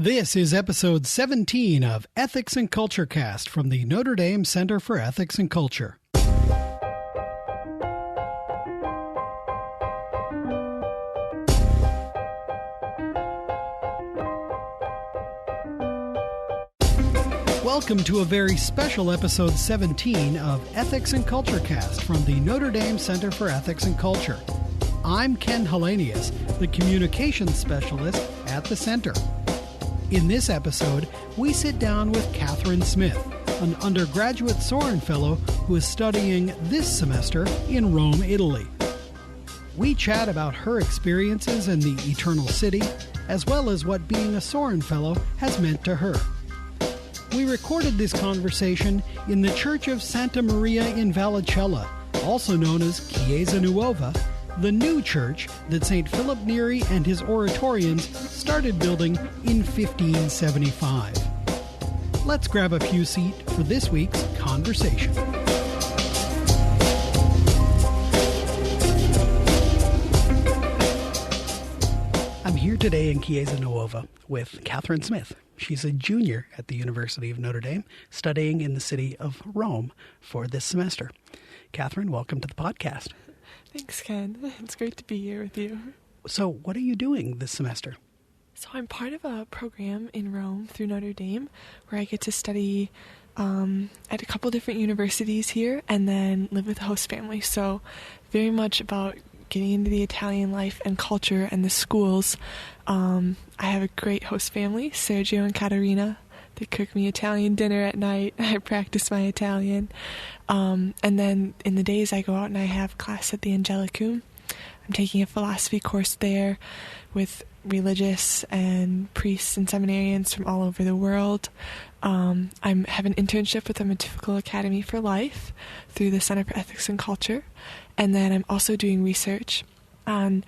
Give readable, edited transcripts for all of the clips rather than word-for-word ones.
This is episode 17 of Ethics and Culture Cast from the Notre Dame Center for Ethics and Culture. Welcome to a very special episode 17 of Ethics and Culture Cast from the Notre Dame Center for Ethics and Culture. I'm Ken Hellenius, the communications specialist at the center. In this episode, we sit down with Katherine Smith, an undergraduate Sorin Fellow who is studying this semester in Rome, Italy. We chat about her experiences in the Eternal City, as well as what being a Sorin Fellow has meant to her. We recorded this conversation in the Church of Santa Maria in Vallicella, also known as Chiesa Nuova, the new church that St. Philip Neri and his Oratorians started building in 1575. Let's grab a pew seat for this week's conversation. I'm here today in Chiesa Nuova with Katherine Smith. She's a junior at the University of Notre Dame, studying in the city of Rome for this semester. Katherine, welcome to the podcast. Thanks, Ken. It's great to be here with you. So what are you doing this semester? So I'm part of a program in Rome through Notre Dame where I get to study at a couple different universities here and then live with a host family. So very much about getting into the Italian life and culture and the schools. I have a great host family, Sergio and Caterina. They cook me Italian dinner at night. I practice my Italian. And then in the days I go out and I have class at the Angelicum. I'm taking a philosophy course there with religious and priests and seminarians from all over the world. I have an internship with the Pontifical Academy for Life through the Center for Ethics and Culture. And then I'm also doing research on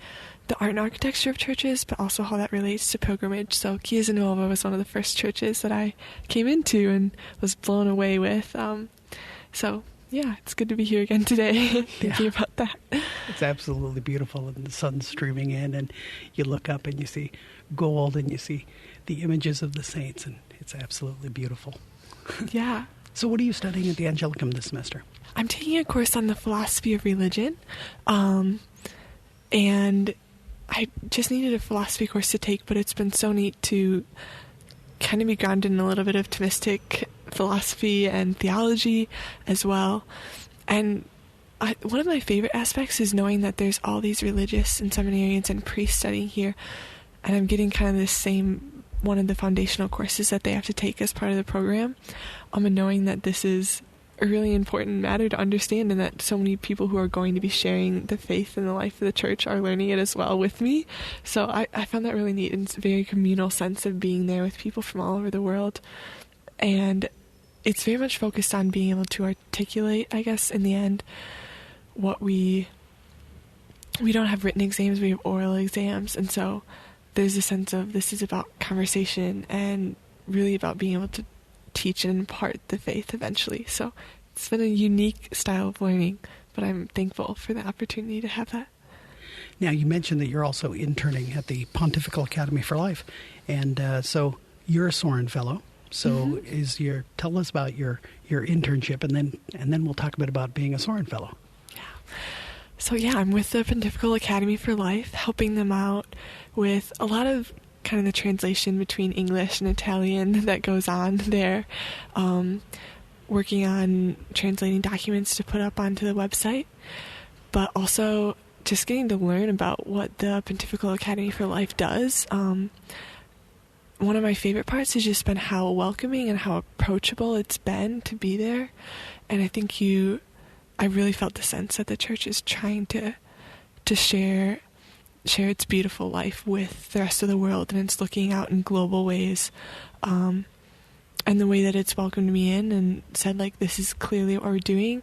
the art and architecture of churches, but also how that relates to pilgrimage. So Chiesa Nuova was one of the first churches that I came into and was blown away with. Yeah, it's good to be here again today thinking about that. It's absolutely beautiful, and the sun's streaming in, and you look up and you see gold, and you see the images of the saints, and it's absolutely beautiful. Yeah. So what are you studying at the Angelicum this semester? I'm taking a course on the philosophy of religion, and I just needed a philosophy course to take, but it's been so neat to kind of be grounded in a little bit of Thomistic philosophy and theology as well. And one of my favorite aspects is knowing that there's all these religious and seminarians and priests studying here, and I'm getting kind of the same, one of the foundational courses that they have to take as part of the program, and knowing that this is a really important matter to understand, and that so many people who are going to be sharing the faith and the life of the church are learning it as well with me. So I found that really neat, and it's a very communal sense of being there with people from all over the world. And it's very much focused on being able to articulate, I guess, in the end, what we don't have written exams, we have oral exams. And so there's a sense of this is about conversation and really about being able to teach and impart the faith eventually. So it's been a unique style of learning, but I'm thankful for the opportunity to have that. Now, you mentioned that you're also interning at the Pontifical Academy for Life, and so you're a Sorin Fellow. So tell us about your internship, and then we'll talk a bit about being a Sorin Fellow. Yeah. So I'm with the Pontifical Academy for Life, helping them out with a lot of kind of the translation between English and Italian that goes on there, working on translating documents to put up onto the website, but also just getting to learn about what the Pontifical Academy for Life does. One of my favorite parts has just been how welcoming and how approachable it's been to be there. And I think I really felt the sense that the church is trying to share its beautiful life with the rest of the world, and it's looking out in global ways. And the way that it's welcomed me in and said, like, this is clearly what we're doing,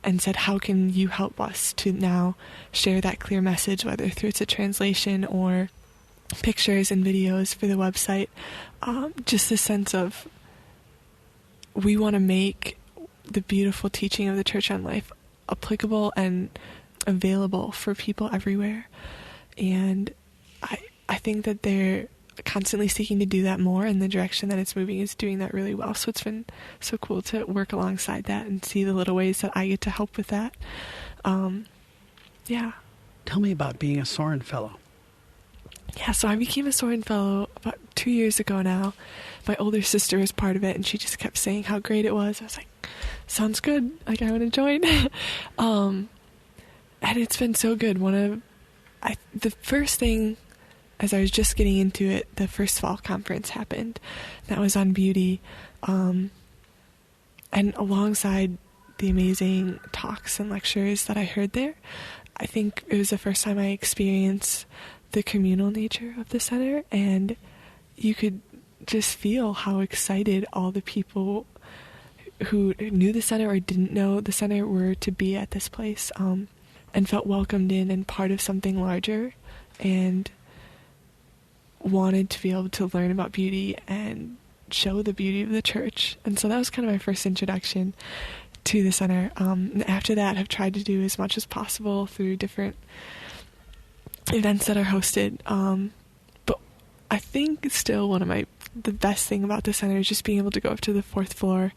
and said, how can you help us to now share that clear message, whether through it's a translation or pictures and videos for the website. Just the sense of we want to make the beautiful teaching of the Church on Life applicable and available for people everywhere. And I think that there constantly seeking to do that more, and the direction that it's moving is doing that really well. So it's been so cool to work alongside that and see the little ways that I get to help with that. Yeah. Tell me about being a Sorin Fellow. Yeah, so I became a Sorin Fellow about 2 years ago now. My older sister was part of it, and she just kept saying how great it was. I was like, sounds good. Like, I want to join. And it's been so good. The first thing, as I was just getting into it, the first fall conference happened. That was on beauty. And alongside the amazing talks and lectures that I heard there, I think it was the first time I experienced the communal nature of the center, and you could just feel how excited all the people who knew the center or didn't know the center were to be at this place, and felt welcomed in and part of something larger, and wanted to be able to learn about beauty and show the beauty of the church. And so that was kind of my first introduction to the center. And after that, I've tried to do as much as possible through different events that are hosted. But I think still the best thing about the center is just being able to go up to the 4th floor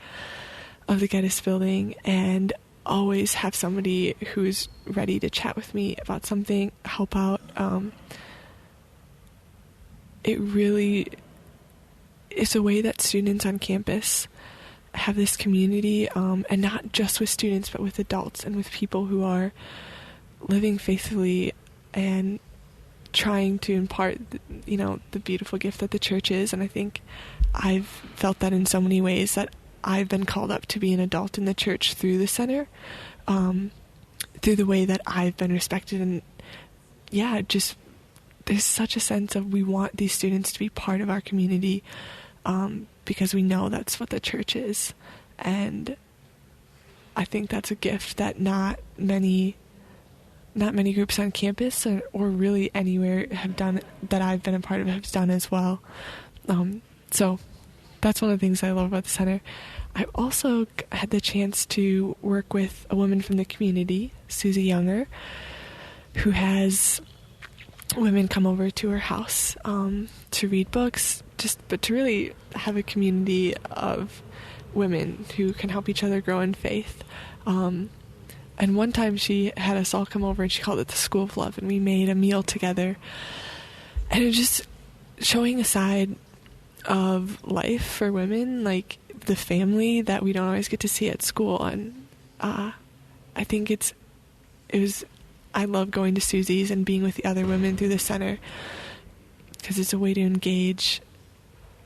of the Geddes building and always have somebody who's ready to chat with me about something, help out. It really is a way that students on campus have this community, and not just with students, but with adults and with people who are living faithfully and trying to impart, the beautiful gift that the church is. And I think I've felt that in so many ways, that I've been called up to be an adult in the church through the center, through the way that I've been respected. And yeah, just there's such a sense of we want these students to be part of our community, because we know that's what the church is. And I think that's a gift that not many groups on campus or really anywhere have done, that I've been a part of, have done as well. So that's one of the things I love about the center. I also had the chance to work with a woman from the community, Susie Younger, who has women come over to her house to read books, but to really have a community of women who can help each other grow in faith. And one time she had us all come over, and she called it the School of Love, and we made a meal together. And it was just showing a side of life for women, like the family that we don't always get to see at school. And I think I love going to Susie's and being with the other women through the center, because it's a way to engage,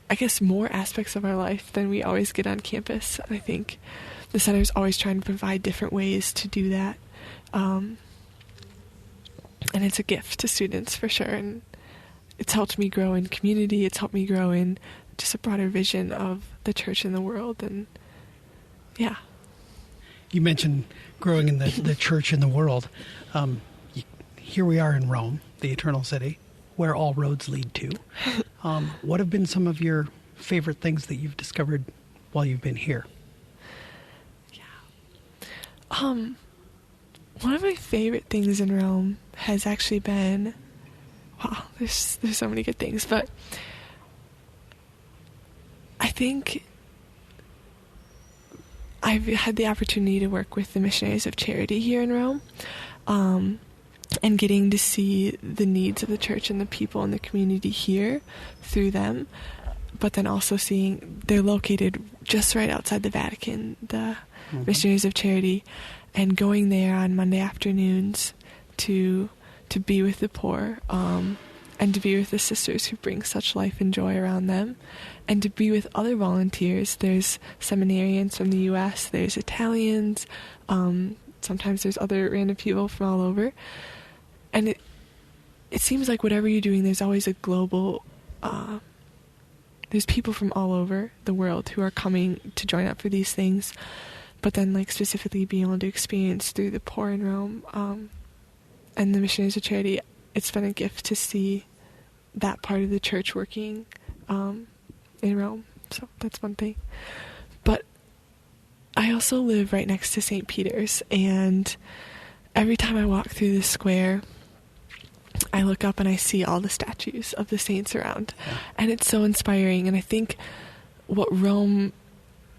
I guess, more aspects of our life than we always get on campus. And I think the center is always trying to provide different ways to do that. And it's a gift to students for sure. And it's helped me grow in community. It's helped me grow in just a broader vision of the church and the world. And yeah. You mentioned growing in the church and the world. Here we are in Rome, the eternal city, where all roads lead to. What have been some of your favorite things that you've discovered while you've been here? One of my favorite things in Rome has actually been, wow, there's so many good things, but I think I've had the opportunity to work with the Missionaries of Charity here in Rome, and getting to see the needs of the church and the people in the community here through them, but then also seeing they're located just right outside the Vatican, the Missionaries of Charity, and going there on Monday afternoons to be with the poor, and to be with the sisters who bring such life and joy around them, and to be with other volunteers. There's seminarians from the U.S., there's Italians, sometimes there's other random people from all over. And it seems like whatever you're doing, there's always a global, there's people from all over the world who are coming to join up for these things. But then, like, specifically being able to experience through the poor in Rome, and the Missionaries of Charity, it's been a gift to see that part of the church working in Rome. So that's one thing. But I also live right next to St. Peter's, and every time I walk through the square, I look up and I see all the statues of the saints around. Yeah. And it's so inspiring. And I think what Rome,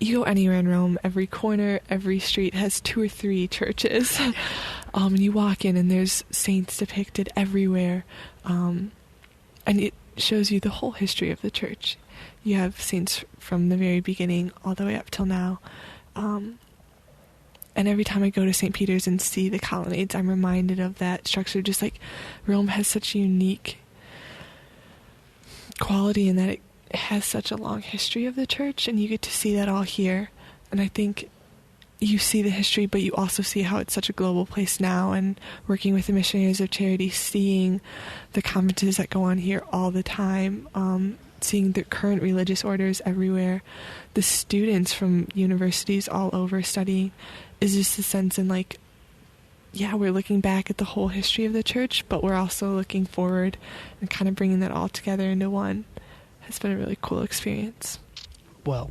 you go anywhere in Rome, every corner, every street has 2 or 3 churches. And you walk in and there's saints depicted everywhere. And it shows you the whole history of the church. You have saints from the very beginning all the way up till now. And every time I go to St. Peter's and see the colonnades, I'm reminded of that structure. Just like Rome has such a unique quality in that it has such a long history of the church, and you get to see that all here. And I think you see the history, but you also see how it's such a global place now, and working with the Missionaries of Charity, seeing the conferences that go on here all the time, seeing the current religious orders everywhere, the students from universities all over studying, is just a sense in like, yeah, we're looking back at the whole history of the church, but we're also looking forward and kind of bringing that all together into one. It's been a really cool experience. Well,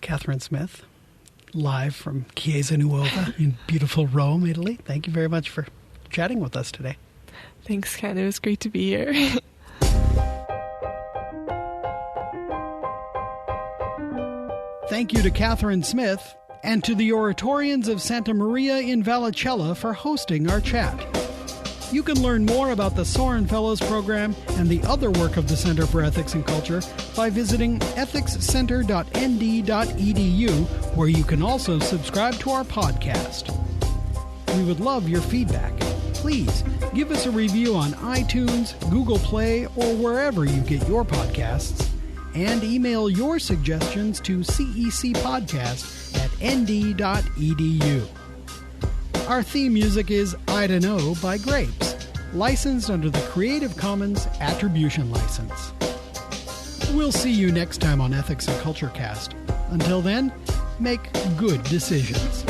Katherine Smith, live from Chiesa Nuova in beautiful Rome, Italy. Thank you very much for chatting with us today. Thanks, Ken. It was great to be here. Thank you to Katherine Smith and to the Oratorians of Santa Maria in Vallicella for hosting our chat. You can learn more about the Sorin Fellows program and the other work of the Center for Ethics and Culture by visiting ethicscenter.nd.edu, where you can also subscribe to our podcast. We would love your feedback. Please give us a review on iTunes, Google Play, or wherever you get your podcasts, and email your suggestions to cecpodcast@nd.edu. Our theme music is I Dunno by Grapes, licensed under the Creative Commons Attribution License. We'll see you next time on Ethics and Culture Cast. Until then, make good decisions.